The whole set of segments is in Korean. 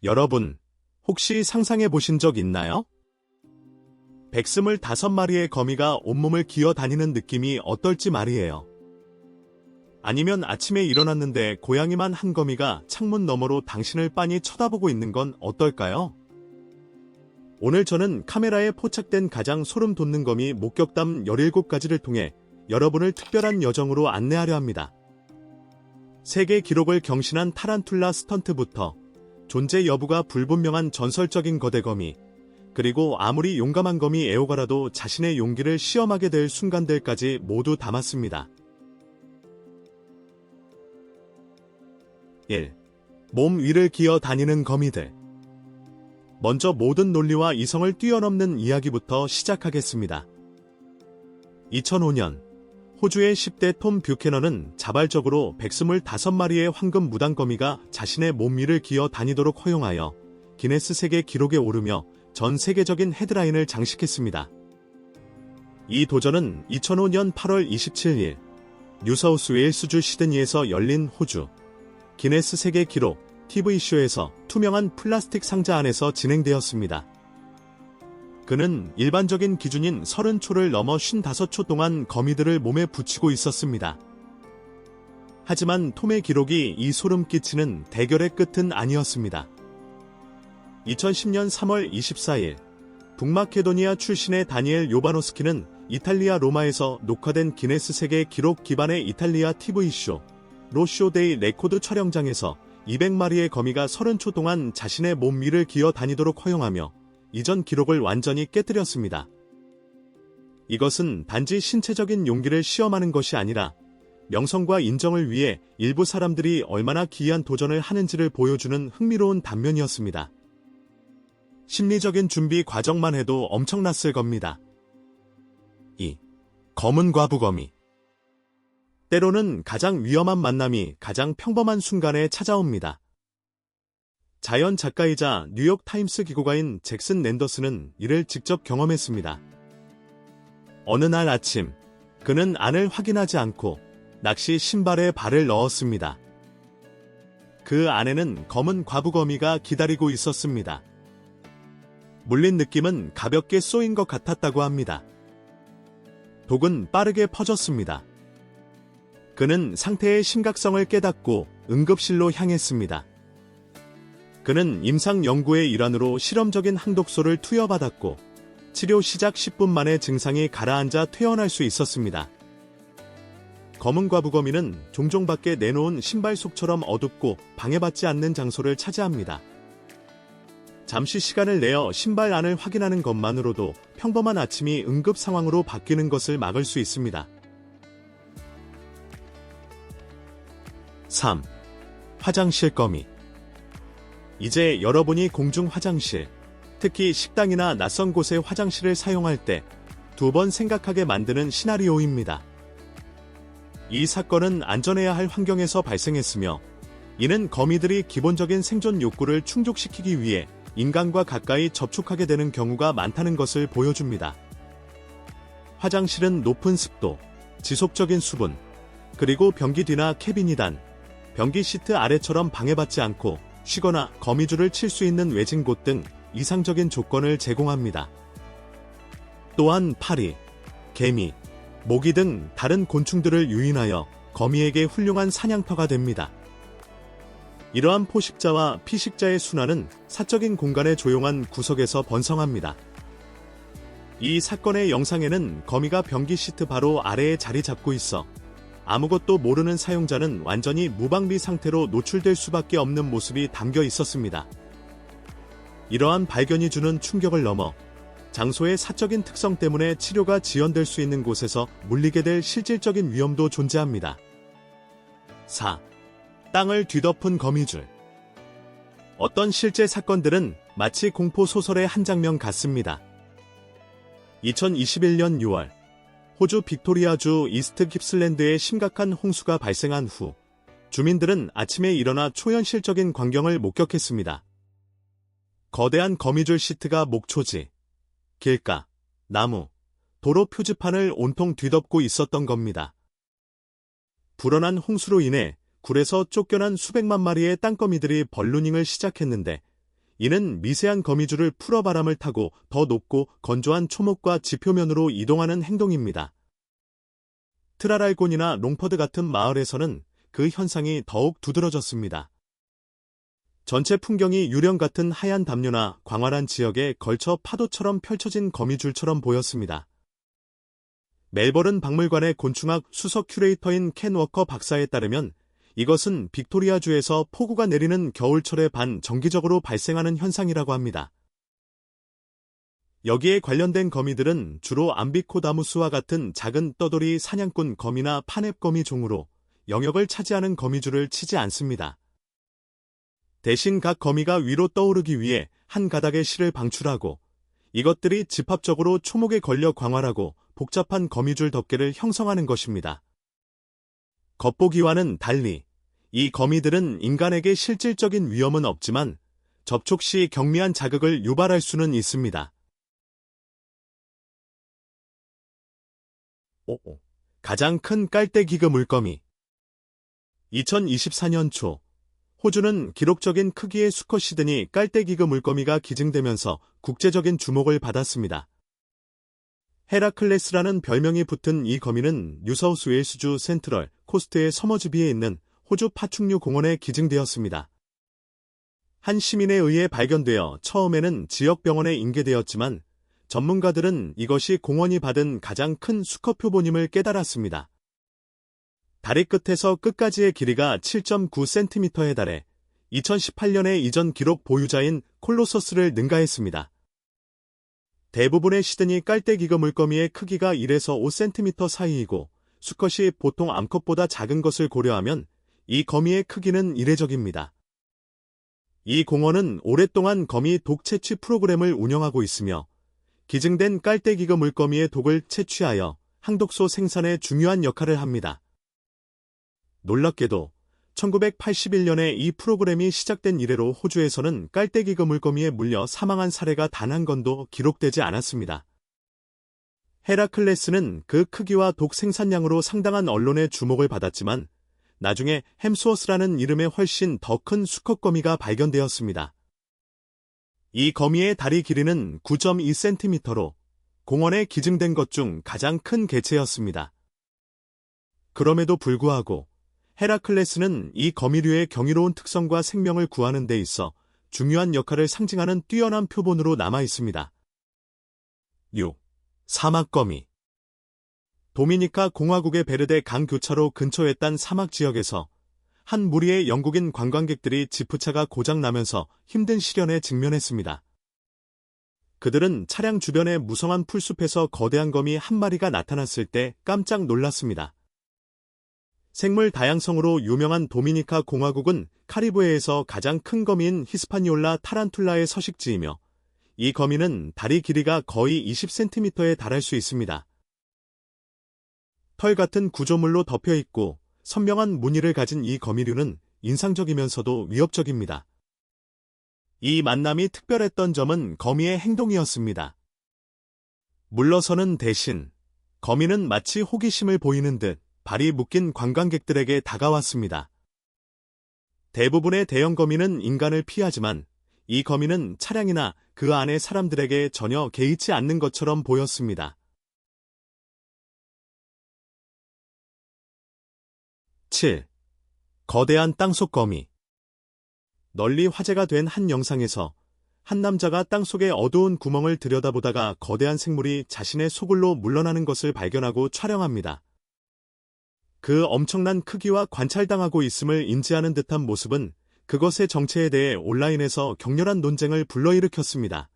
여러분, 혹시 상상해 보신 적 있나요? 125마리의 거미가 온몸을 기어 다니는 느낌이 어떨지 말이에요. 아니면 아침에 일어났는데 고양이만 한 거미가 창문 너머로 당신을 빤히 쳐다보고 있는 건 어떨까요? 오늘 저는 카메라에 포착된 가장 소름 돋는 거미 목격담 17가지를 통해 여러분을 특별한 여정으로 안내하려 합니다. 세계 기록을 경신한 타란툴라 스턴트부터 존재 여부가 불분명한 전설적인 거대 거미, 그리고 아무리 용감한 거미 애호가라도 자신의 용기를 시험하게 될 순간들까지 모두 담았습니다. 1. 몸 위를 기어 다니는 거미들. 먼저 모든 논리와 이성을 뛰어넘는 이야기부터 시작하겠습니다. 2005년 호주의 10대 톰 뷰캐넌은 자발적으로 125마리의 황금 무당거미가 자신의 몸 위를 기어 다니도록 허용하여 기네스 세계 기록에 오르며 전 세계적인 헤드라인을 장식했습니다. 이 도전은 2005년 8월 27일 뉴사우스 웨일스주 시드니에서 열린 호주 기네스 세계 기록 TV쇼에서 투명한 플라스틱 상자 안에서 진행되었습니다. 그는 일반적인 기준인 30초를 넘어 55초 동안 거미들을 몸에 붙이고 있었습니다. 하지만 톰의 기록이 이 소름 끼치는 대결의 끝은 아니었습니다. 2010년 3월 24일 북마케도니아 출신의 다니엘 요바노스키는 이탈리아 로마에서 녹화된 기네스 세계 기록 기반의 이탈리아 TV쇼 로쇼 데이 레코드 촬영장에서 200마리의 거미가 30초 동안 자신의 몸 위를 기어 다니도록 허용하며 이전 기록을 완전히 깨뜨렸습니다. 이것은 단지 신체적인 용기를 시험하는 것이 아니라 명성과 인정을 위해 일부 사람들이 얼마나 기이한 도전을 하는지를 보여주는 흥미로운 단면이었습니다. 심리적인 준비 과정만 해도 엄청났을 겁니다. 2. 검은 과부거미. 때로는 가장 위험한 만남이 가장 평범한 순간에 찾아옵니다. 자연 작가이자 뉴욕 타임스 기고가인 잭슨 랜더스는 이를 직접 경험했습니다. 어느 날 아침, 그는 안을 확인하지 않고 낚시 신발에 발을 넣었습니다. 그 안에는 검은 과부거미가 기다리고 있었습니다. 물린 느낌은 가볍게 쏘인 것 같았다고 합니다. 독은 빠르게 퍼졌습니다. 그는 상태의 심각성을 깨닫고 응급실로 향했습니다. 그는 임상 연구의 일환으로 실험적인 항독소를 투여받았고 치료 시작 10분 만에 증상이 가라앉아 퇴원할 수 있었습니다. 검은 과부거미는 종종 밖에 내놓은 신발 속처럼 어둡고 방해받지 않는 장소를 차지합니다. 잠시 시간을 내어 신발 안을 확인하는 것만으로도 평범한 아침이 응급 상황으로 바뀌는 것을 막을 수 있습니다. 3. 화장실 거미. 이제 여러분이 공중 화장실, 특히 식당이나 낯선 곳의 화장실을 사용할 때 두 번 생각하게 만드는 시나리오입니다. 이 사건은 안전해야 할 환경에서 발생했으며 이는 거미들이 기본적인 생존 욕구를 충족시키기 위해 인간과 가까이 접촉하게 되는 경우가 많다는 것을 보여줍니다. 화장실은 높은 습도, 지속적인 수분, 그리고 변기 뒤나 캐비닛 안, 변기 시트 아래처럼 방해받지 않고 쉬거나 거미줄을 칠 수 있는 외진 곳 등 이상적인 조건을 제공합니다. 또한 파리, 개미, 모기 등 다른 곤충들을 유인하여 거미에게 훌륭한 사냥터가 됩니다. 이러한 포식자와 피식자의 순환은 사적인 공간의 조용한 구석에서 번성합니다. 이 사건의 영상에는 거미가 변기 시트 바로 아래에 자리 잡고 있어 아무것도 모르는 사용자는 완전히 무방비 상태로 노출될 수밖에 없는 모습이 담겨 있었습니다. 이러한 발견이 주는 충격을 넘어 장소의 사적인 특성 때문에 치료가 지연될 수 있는 곳에서 물리게 될 실질적인 위험도 존재합니다. 4. 땅을 뒤덮은 거미줄. 어떤 실제 사건들은 마치 공포 소설의 한 장면 같습니다. 2021년 6월 호주 빅토리아주 이스트 깁슬랜드에 심각한 홍수가 발생한 후 주민들은 아침에 일어나 초현실적인 광경을 목격했습니다. 거대한 거미줄 시트가 목초지, 길가, 나무, 도로 표지판을 온통 뒤덮고 있었던 겁니다. 불어난 홍수로 인해 굴에서 쫓겨난 수백만 마리의 땅거미들이 벌루닝을 시작했는데 이는 미세한 거미줄을 풀어 바람을 타고 더 높고 건조한 초목과 지표면으로 이동하는 행동입니다. 트라랄곤이나 롱퍼드 같은 마을에서는 그 현상이 더욱 두드러졌습니다. 전체 풍경이 유령 같은 하얀 담요나 광활한 지역에 걸쳐 파도처럼 펼쳐진 거미줄처럼 보였습니다. 멜버른 박물관의 곤충학 수석 큐레이터인 켄 워커 박사에 따르면 이것은 빅토리아주에서 폭우가 내리는 겨울철에 반정기적으로 발생하는 현상이라고 합니다. 여기에 관련된 거미들은 주로 암비코다무스와 같은 작은 떠돌이 사냥꾼 거미나 파넵거미 종으로 영역을 차지하는 거미줄을 치지 않습니다. 대신 각 거미가 위로 떠오르기 위해 한 가닥의 실을 방출하고 이것들이 집합적으로 초목에 걸려 광활하고 복잡한 거미줄 덮개를 형성하는 것입니다. 겉보기와는 달리 이 거미들은 인간에게 실질적인 위험은 없지만 접촉 시 경미한 자극을 유발할 수는 있습니다. 가장 큰 깔때기그 물거미. 2024년 초 호주는 기록적인 크기의 수컷 시드니 깔때기그 물거미가 기증되면서 국제적인 주목을 받았습니다. 헤라클레스라는 별명이 붙은 이 거미는 뉴사우스웨일스주 센트럴 코스트의 서머즈비에 있는 호주 파충류 공원에 기증되었습니다. 한 시민에 의해 발견되어 처음에는 지역 병원에 인계되었지만 전문가들은 이것이 공원이 받은 가장 큰 수컷 표본임을 깨달았습니다. 다리 끝에서 끝까지의 길이가 7.9cm에 달해 2018년에 이전 기록 보유자인 콜로서스를 능가했습니다. 대부분의 시드니 깔때기그 물거미의 크기가 1에서 5cm 사이이고 수컷이 보통 암컷보다 작은 것을 고려하면 이 거미의 크기는 이례적입니다. 이 공원은 오랫동안 거미 독 채취 프로그램을 운영하고 있으며 기증된 깔때기그 물거미의 독을 채취하여 항독소 생산에 중요한 역할을 합니다. 놀랍게도 1981년에 이 프로그램이 시작된 이래로 호주에서는 깔때기그 물거미에 물려 사망한 사례가 단 한 건도 기록되지 않았습니다. 헤라클레스는 그 크기와 독 생산량으로 상당한 언론의 주목을 받았지만 나중에 햄스워스라는 이름의 훨씬 더 큰 수컷 거미가 발견되었습니다. 이 거미의 다리 길이는 9.2cm로 공원에 기증된 것 중 가장 큰 개체였습니다. 그럼에도 불구하고 헤라클레스는 이 거미류의 경이로운 특성과 생명을 구하는 데 있어 중요한 역할을 상징하는 뛰어난 표본으로 남아 있습니다. 6. 사막거미. 도미니카 공화국의 베르데 강 교차로 근처에 딴 사막 지역에서 한 무리의 영국인 관광객들이 지프차가 고장나면서 힘든 시련에 직면했습니다. 그들은 차량 주변의 무성한 풀숲에서 거대한 거미 한 마리가 나타났을 때 깜짝 놀랐습니다. 생물 다양성으로 유명한 도미니카 공화국은 카리브해에서 가장 큰 거미인 히스파니올라 타란툴라의 서식지이며 이 거미는 다리 길이가 거의 20cm에 달할 수 있습니다. 털 같은 구조물로 덮여 있고 선명한 무늬를 가진 이 거미류는 인상적이면서도 위협적입니다. 이 만남이 특별했던 점은 거미의 행동이었습니다. 물러서는 대신 거미는 마치 호기심을 보이는 듯 발이 묶인 관광객들에게 다가왔습니다. 대부분의 대형 거미는 인간을 피하지만 이 거미는 차량이나 그 안의 사람들에게 전혀 개의치 않는 것처럼 보였습니다. 7. 거대한 땅속 거미. 널리 화제가 된 한 영상에서 한 남자가 땅속의 어두운 구멍을 들여다보다가 거대한 생물이 자신의 소굴로 물러나는 것을 발견하고 촬영합니다. 그 엄청난 크기와 관찰당하고 있음을 인지하는 듯한 모습은 그것의 정체에 대해 온라인에서 격렬한 논쟁을 불러일으켰습니다.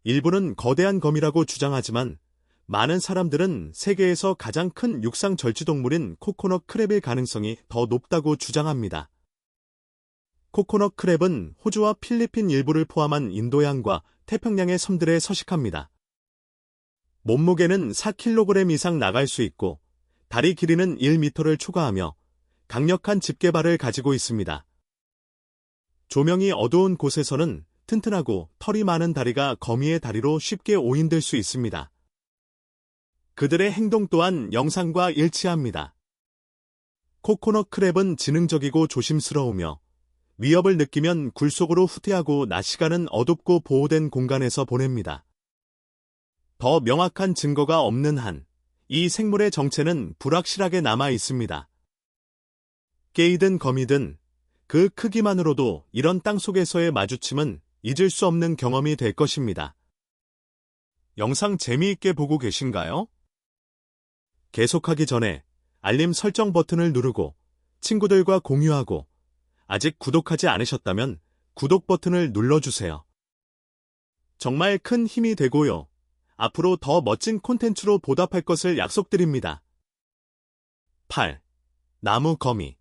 일부는 거대한 거미라고 주장하지만 많은 사람들은 세계에서 가장 큰 육상 절지동물인 코코넛 크랩일 가능성이 더 높다고 주장합니다. 코코넛 크랩은 호주와 필리핀 일부를 포함한 인도양과 태평양의 섬들에 서식합니다. 몸무게는 4kg 이상 나갈 수 있고 다리 길이는 1m를 초과하며 강력한 집게발을 가지고 있습니다. 조명이 어두운 곳에서는 튼튼하고 털이 많은 다리가 거미의 다리로 쉽게 오인될 수 있습니다. 그들의 행동 또한 영상과 일치합니다. 코코넛 크랩은 지능적이고 조심스러우며 위협을 느끼면 굴 속으로 후퇴하고 낮 시간은 어둡고 보호된 공간에서 보냅니다. 더 명확한 증거가 없는 한, 이 생물의 정체는 불확실하게 남아 있습니다. 깨이든 거미든 그 크기만으로도 이런 땅속에서의 마주침은 잊을 수 없는 경험이 될 것입니다. 영상 재미있게 보고 계신가요? 계속하기 전에 알림 설정 버튼을 누르고 친구들과 공유하고 아직 구독하지 않으셨다면 구독 버튼을 눌러주세요. 정말 큰 힘이 되고요. 앞으로 더 멋진 콘텐츠로 보답할 것을 약속드립니다. 8. 나무 거미.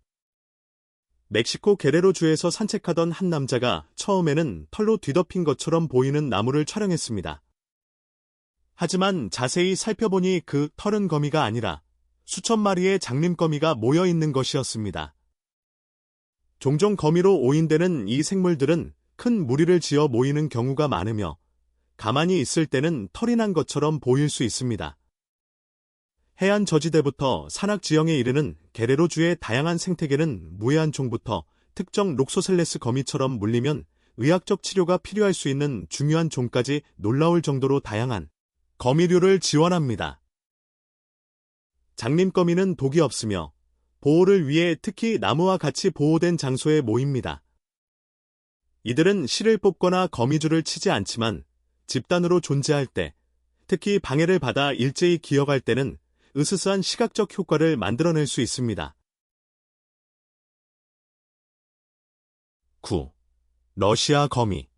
멕시코 게레로주에서 산책하던 한 남자가 처음에는 털로 뒤덮인 것처럼 보이는 나무를 촬영했습니다. 하지만 자세히 살펴보니 그 털은 거미가 아니라 수천 마리의 장님거미가 모여 있는 것이었습니다. 종종 거미로 오인되는 이 생물들은 큰 무리를 지어 모이는 경우가 많으며 가만히 있을 때는 털이 난 것처럼 보일 수 있습니다. 해안 저지대부터 산악 지형에 이르는 게레로주의 다양한 생태계는 무해한 종부터 특정 록소셀레스 거미처럼 물리면 의학적 치료가 필요할 수 있는 중요한 종까지 놀라울 정도로 다양한 거미류를 지원합니다. 장님거미는 독이 없으며 보호를 위해 특히 나무와 같이 보호된 장소에 모입니다. 이들은 실을 뽑거나 거미줄을 치지 않지만 집단으로 존재할 때, 특히 방해를 받아 일제히 기어갈 때는 으스스한 시각적 효과를 만들어낼 수 있습니다. 9. 러시아 거미.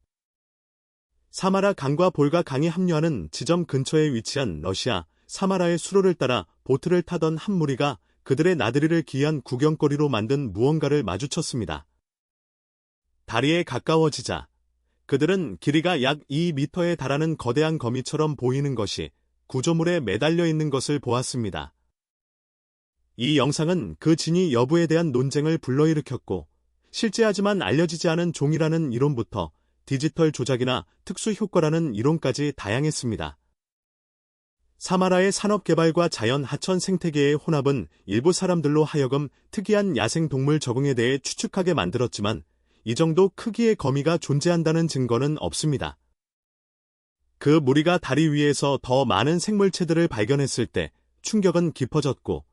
사마라 강과 볼가 강이 합류하는 지점 근처에 위치한 러시아 사마라의 수로를 따라 보트를 타던 한 무리가 그들의 나들이를 기이한 구경거리로 만든 무언가를 마주쳤습니다. 다리에 가까워지자 그들은 길이가 약 2m에 달하는 거대한 거미처럼 보이는 것이 구조물에 매달려 있는 것을 보았습니다. 이 영상은 그 진위 여부에 대한 논쟁을 불러일으켰고, 실제하지만 알려지지 않은 종이라는 이론부터 디지털 조작이나 특수 효과라는 이론까지 다양했습니다. 사마라의 산업개발과 자연 하천 생태계의 혼합은 일부 사람들로 하여금 특이한 야생동물 적응에 대해 추측하게 만들었지만, 이 정도 크기의 거미가 존재한다는 증거는 없습니다. 그 무리가 다리 위에서 더 많은 생물체들을 발견했을 때 충격은 깊어졌고,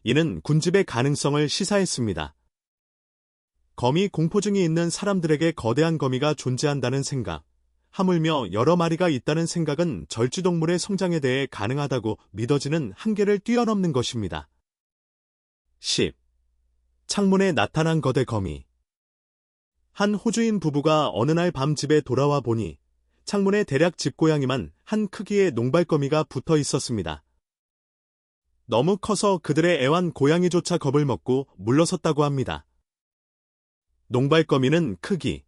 이는 군집의 가능성을 시사했습니다. 거미 공포증이 있는 사람들에게 거대한 거미가 존재한다는 생각, 하물며 여러 마리가 있다는 생각은 절지동물의 성장에 대해 가능하다고 믿어지는 한계를 뛰어넘는 것입니다. 10. 창문에 나타난 거대 거미. 한 호주인 부부가 어느 날 밤 집에 돌아와 보니 창문에 대략 집고양이만 한 크기의 농발거미가 붙어 있었습니다. 너무 커서 그들의 애완 고양이조차 겁을 먹고 물러섰다고 합니다. 농발거미는 크기,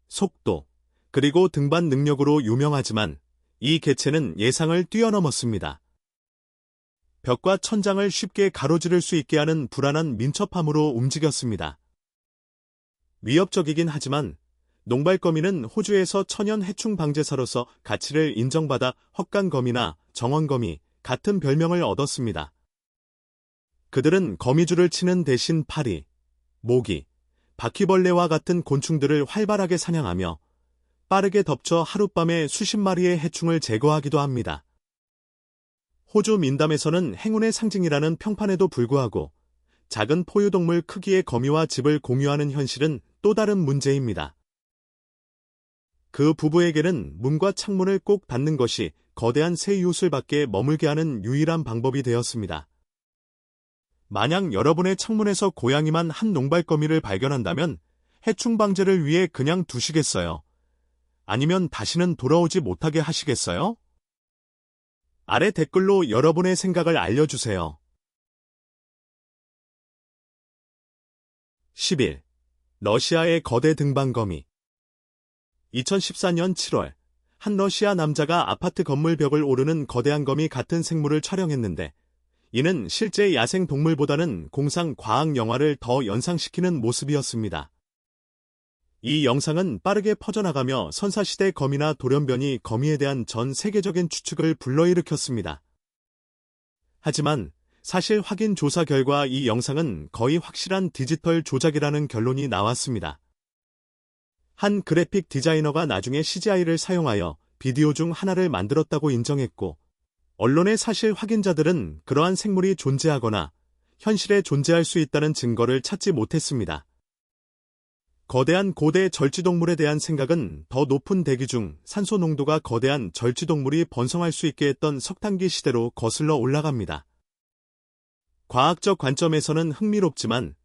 속도, 그리고 등반 능력으로 유명하지만 이 개체는 예상을 뛰어넘었습니다. 벽과 천장을 쉽게 가로지를 수 있게 하는 불안한 민첩함으로 움직였습니다. 위협적이긴 하지만 농발거미는 호주에서 천연 해충 방제사로서 가치를 인정받아 헛간거미나 정원거미 같은 별명을 얻었습니다. 그들은 거미줄을 치는 대신 파리, 모기, 바퀴벌레와 같은 곤충들을 활발하게 사냥하며 빠르게 덮쳐 하룻밤에 수십 마리의 해충을 제거하기도 합니다. 호주 민담에서는 행운의 상징이라는 평판에도 불구하고 작은 포유동물 크기의 거미와 집을 공유하는 현실은 또 다른 문제입니다. 그 부부에게는 문과 창문을 꼭 닫는 것이 거대한 새 이웃을 밖에 머물게 하는 유일한 방법이 되었습니다. 만약 여러분의 창문에서 고양이만 한 농발거미를 발견한다면 해충 방제를 위해 그냥 두시겠어요? 아니면 다시는 돌아오지 못하게 하시겠어요? 아래 댓글로 여러분의 생각을 알려주세요. 11. 러시아의 거대 등반거미. 2014년 7월, 한 러시아 남자가 아파트 건물 벽을 오르는 거대한 거미 같은 생물을 촬영했는데, 이는 실제 야생 동물보다는 공상 과학 영화를 더 연상시키는 모습이었습니다. 이 영상은 빠르게 퍼져나가며 선사시대 거미나 돌연변이 거미에 대한 전 세계적인 추측을 불러일으켰습니다. 하지만 사실 확인 조사 결과 이 영상은 거의 확실한 디지털 조작이라는 결론이 나왔습니다. 한 그래픽 디자이너가 나중에 CGI를 사용하여 비디오 중 하나를 만들었다고 인정했고, 언론의 사실 확인자들은 그러한 생물이 존재하거나 현실에 존재할 수 있다는 증거를 찾지 못했습니다. 거대한 고대 절지동물에 대한 생각은 더 높은 대기 중 산소 농도가 거대한 절지동물이 번성할 수 있게 했던 석탄기 시대로 거슬러 올라갑니다. 과학적 관점에서는 흥미롭지만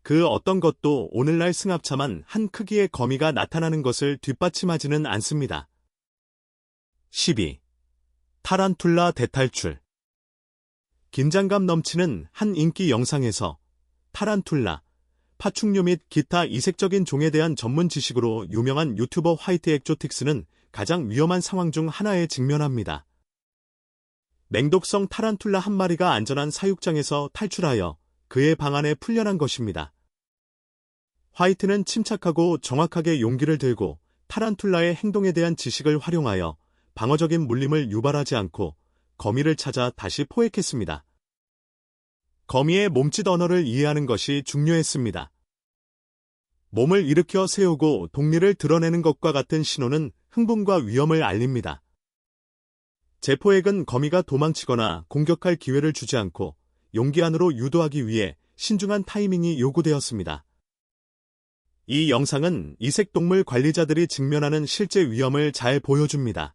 그 어떤 것도 오늘날 승합차만 한 크기의 거미가 나타나는 것을 뒷받침하지는 않습니다. 12. 타란툴라 대탈출. 긴장감 넘치는 한 인기 영상에서 타란툴라, 파충류 및 기타 이색적인 종에 대한 전문 지식으로 유명한 유튜버 화이트 엑조틱스는 가장 위험한 상황 중 하나에 직면합니다. 맹독성 타란툴라 한 마리가 안전한 사육장에서 탈출하여 그의 방 안에 풀려난 것입니다. 화이트는 침착하고 정확하게 용기를 들고 타란툴라의 행동에 대한 지식을 활용하여 방어적인 물림을 유발하지 않고 거미를 찾아 다시 포획했습니다. 거미의 몸짓 언어를 이해하는 것이 중요했습니다. 몸을 일으켜 세우고 독리를 드러내는 것과 같은 신호는 흥분과 위험을 알립니다. 제포액은 거미가 도망치거나 공격할 기회를 주지 않고 용기 안으로 유도하기 위해 신중한 타이밍이 요구되었습니다. 이 영상은 이색동물 관리자들이 직면하는 실제 위험을 잘 보여줍니다.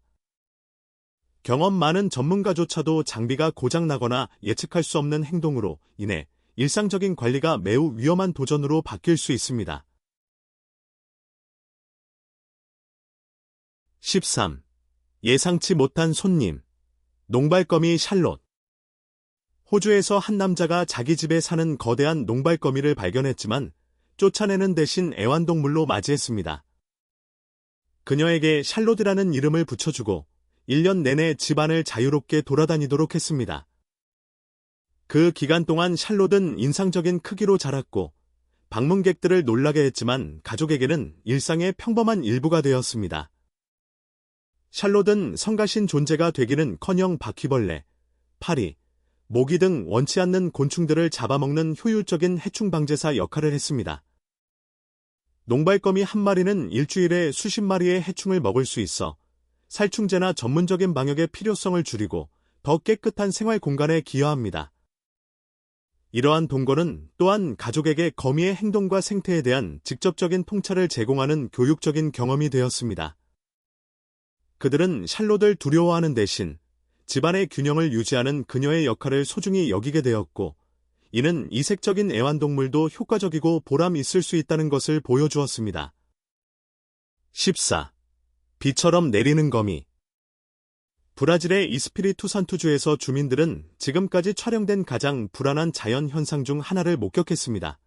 경험 많은 전문가조차도 장비가 고장나거나 예측할 수 없는 행동으로 인해 일상적인 관리가 매우 위험한 도전으로 바뀔 수 있습니다. 13. 예상치 못한 손님. 농발거미 샬롯. 호주에서 한 남자가 자기 집에 사는 거대한 농발거미를 발견했지만 쫓아내는 대신 애완동물로 맞이했습니다. 그녀에게 샬롯이라는 이름을 붙여주고 1년 내내 집안을 자유롭게 돌아다니도록 했습니다. 그 기간 동안 샬롯은 인상적인 크기로 자랐고 방문객들을 놀라게 했지만 가족에게는 일상의 평범한 일부가 되었습니다. 샬롯은 성가신 존재가 되기는커녕 바퀴벌레, 파리, 모기 등 원치 않는 곤충들을 잡아먹는 효율적인 해충 방제사 역할을 했습니다. 농발거미 한 마리는 일주일에 수십 마리의 해충을 먹을 수 있어 살충제나 전문적인 방역의 필요성을 줄이고 더 깨끗한 생활 공간에 기여합니다. 이러한 동거는 또한 가족에게 거미의 행동과 생태에 대한 직접적인 통찰을 제공하는 교육적인 경험이 되었습니다. 그들은 샬롯을 두려워하는 대신 집안의 균형을 유지하는 그녀의 역할을 소중히 여기게 되었고, 이는 이색적인 애완동물도 효과적이고 보람 있을 수 있다는 것을 보여주었습니다. 14. 비처럼 내리는 거미. 브라질의 이스피리투 산투주에서 주민들은 지금까지 촬영된 가장 불안한 자연 현상 중 하나를 목격했습니다.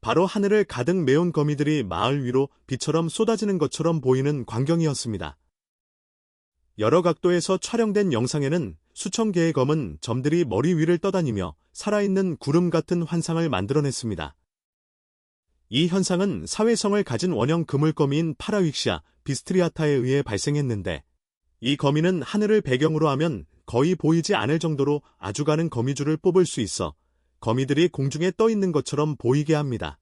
바로 하늘을 가득 메운 거미들이 마을 위로 비처럼 쏟아지는 것처럼 보이는 광경이었습니다. 여러 각도에서 촬영된 영상에는 수천 개의 검은 점들이 머리 위를 떠다니며 살아있는 구름 같은 환상을 만들어냈습니다. 이 현상은 사회성을 가진 원형 그물거미인 파라윅시아 비스트리아타에 의해 발생했는데, 이 거미는 하늘을 배경으로 하면 거의 보이지 않을 정도로 아주 가는 거미줄을 뽑을 수 있어 거미들이 공중에 떠 있는 것처럼 보이게 합니다.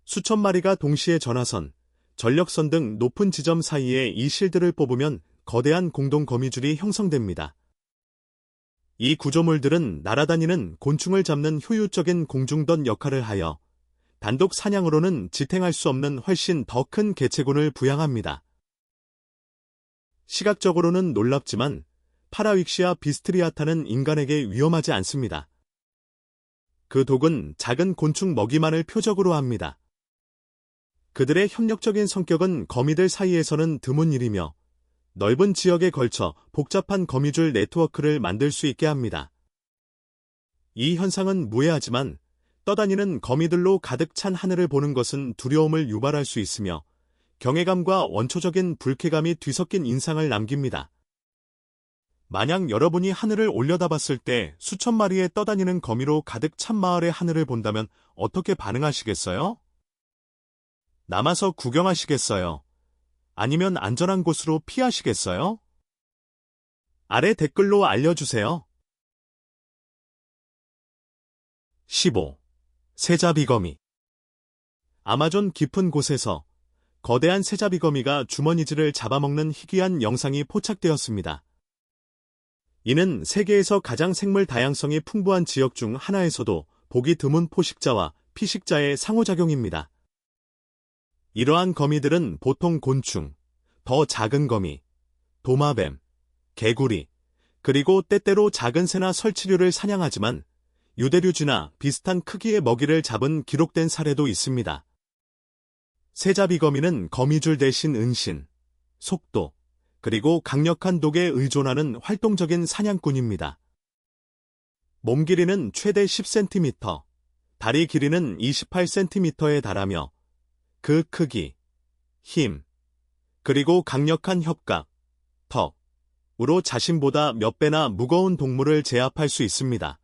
수천 마리가 동시에 전화선, 전력선 등 높은 지점 사이에 이 실드를 뽑으면 거대한 공동 거미줄이 형성됩니다. 이 구조물들은 날아다니는 곤충을 잡는 효율적인 공중던 역할을 하여 단독 사냥으로는 지탱할 수 없는 훨씬 더 큰 개체군을 부양합니다. 시각적으로는 놀랍지만 파라윅시아 비스트리아타는 인간에게 위험하지 않습니다. 그 독은 작은 곤충 먹이만을 표적으로 합니다. 그들의 협력적인 성격은 거미들 사이에서는 드문 일이며 넓은 지역에 걸쳐 복잡한 거미줄 네트워크를 만들 수 있게 합니다. 이 현상은 무해하지만 떠다니는 거미들로 가득 찬 하늘을 보는 것은 두려움을 유발할 수 있으며 경외감과 원초적인 불쾌감이 뒤섞인 인상을 남깁니다. 만약 여러분이 하늘을 올려다봤을 때 수천 마리의 떠다니는 거미로 가득 찬 마을의 하늘을 본다면 어떻게 반응하시겠어요? 남아서 구경하시겠어요? 아니면 안전한 곳으로 피하시겠어요? 아래 댓글로 알려주세요. 15. 세자비거미. 아마존 깊은 곳에서 거대한 새자비거미가 주머니쥐를 잡아먹는 희귀한 영상이 포착되었습니다. 이는 세계에서 가장 생물 다양성이 풍부한 지역 중 하나에서도 보기 드문 포식자와 피식자의 상호작용입니다. 이러한 거미들은 보통 곤충, 더 작은 거미, 도마뱀, 개구리, 그리고 때때로 작은 새나 설치류를 사냥하지만 유대류쥐나 비슷한 크기의 먹이를 잡은 기록된 사례도 있습니다. 새자비거미는 거미줄 대신 은신, 속도, 그리고 강력한 독에 의존하는 활동적인 사냥꾼입니다. 몸 길이는 최대 10cm, 다리 길이는 28cm에 달하며 그 크기, 힘, 그리고 강력한 혓각, 턱으로 자신보다 몇 배나 무거운 동물을 제압할 수 있습니다.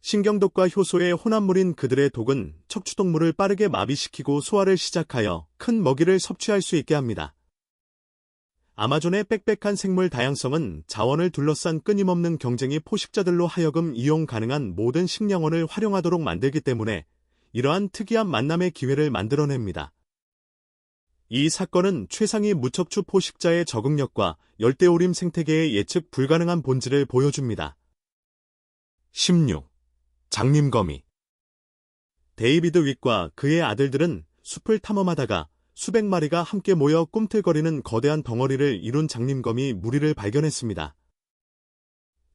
신경독과 효소의 혼합물인 그들의 독은 척추동물을 빠르게 마비시키고 소화를 시작하여 큰 먹이를 섭취할 수 있게 합니다. 아마존의 빽빽한 생물 다양성은 자원을 둘러싼 끊임없는 경쟁이 포식자들로 하여금 이용 가능한 모든 식량원을 활용하도록 만들기 때문에 이러한 특이한 만남의 기회를 만들어냅니다. 이 사건은 최상위 무척추 포식자의 적응력과 열대우림 생태계의 예측 불가능한 본질을 보여줍니다. 16. 장님거미. 데이비드 윗과 그의 아들들은 숲을 탐험하다가 수백 마리가 함께 모여 꿈틀거리는 거대한 덩어리를 이룬 장님거미 무리를 발견했습니다.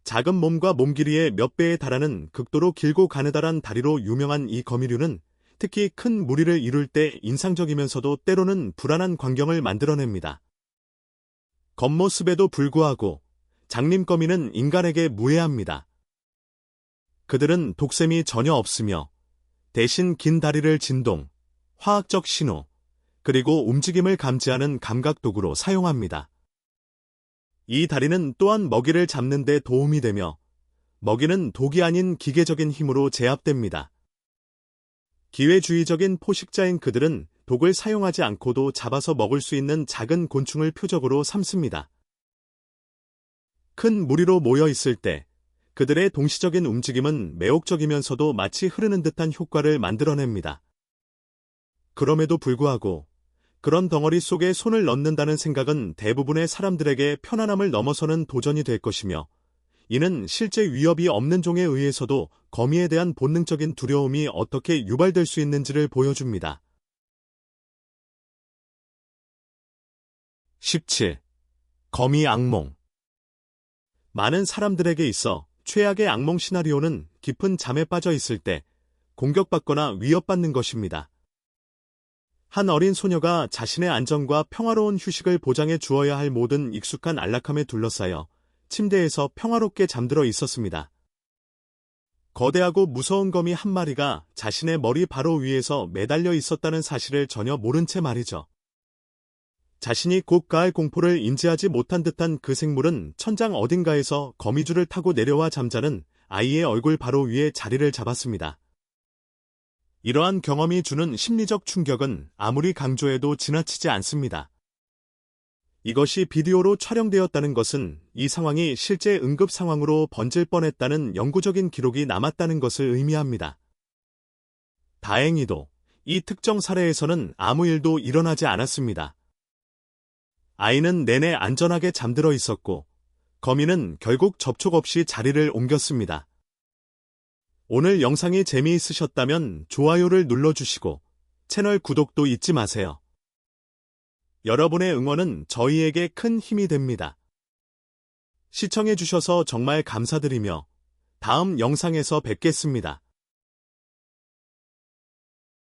작은 몸과 몸 길이의 몇 배에 달하는 극도로 길고 가느다란 다리로 유명한 이 거미류는 특히 큰 무리를 이룰 때 인상적이면서도 때로는 불안한 광경을 만들어냅니다. 겉모습에도 불구하고 장님거미는 인간에게 무해합니다. 그들은 독샘이 전혀 없으며 대신 긴 다리를 진동, 화학적 신호, 그리고 움직임을 감지하는 감각도구로 사용합니다. 이 다리는 또한 먹이를 잡는 데 도움이 되며 먹이는 독이 아닌 기계적인 힘으로 제압됩니다. 기회주의적인 포식자인 그들은 독을 사용하지 않고도 잡아서 먹을 수 있는 작은 곤충을 표적으로 삼습니다. 큰 무리로 모여 있을 때 그들의 동시적인 움직임은 매혹적이면서도 마치 흐르는 듯한 효과를 만들어냅니다. 그럼에도 불구하고 그런 덩어리 속에 손을 넣는다는 생각은 대부분의 사람들에게 편안함을 넘어서는 도전이 될 것이며 이는 실제 위협이 없는 종에 의해서도 거미에 대한 본능적인 두려움이 어떻게 유발될 수 있는지를 보여줍니다. 17. 거미 악몽. 많은 사람들에게 있어 최악의 악몽 시나리오는 깊은 잠에 빠져 있을 때 공격받거나 위협받는 것입니다. 한 어린 소녀가 자신의 안전과 평화로운 휴식을 보장해 주어야 할 모든 익숙한 안락함에 둘러싸여 침대에서 평화롭게 잠들어 있었습니다. 거대하고 무서운 거미 한 마리가 자신의 머리 바로 위에서 매달려 있었다는 사실을 전혀 모른 채 말이죠. 자신이 곧 가할 공포를 인지하지 못한 듯한 그 생물은 천장 어딘가에서 거미줄을 타고 내려와 잠자는 아이의 얼굴 바로 위에 자리를 잡았습니다. 이러한 경험이 주는 심리적 충격은 아무리 강조해도 지나치지 않습니다. 이것이 비디오로 촬영되었다는 것은 이 상황이 실제 응급 상황으로 번질 뻔했다는 영구적인 기록이 남았다는 것을 의미합니다. 다행히도 이 특정 사례에서는 아무 일도 일어나지 않았습니다. 아이는 내내 안전하게 잠들어 있었고 거미는 결국 접촉 없이 자리를 옮겼습니다. 오늘 영상이 재미있으셨다면 좋아요를 눌러주시고 채널 구독도 잊지 마세요. 여러분의 응원은 저희에게 큰 힘이 됩니다. 시청해주셔서 정말 감사드리며 다음 영상에서 뵙겠습니다.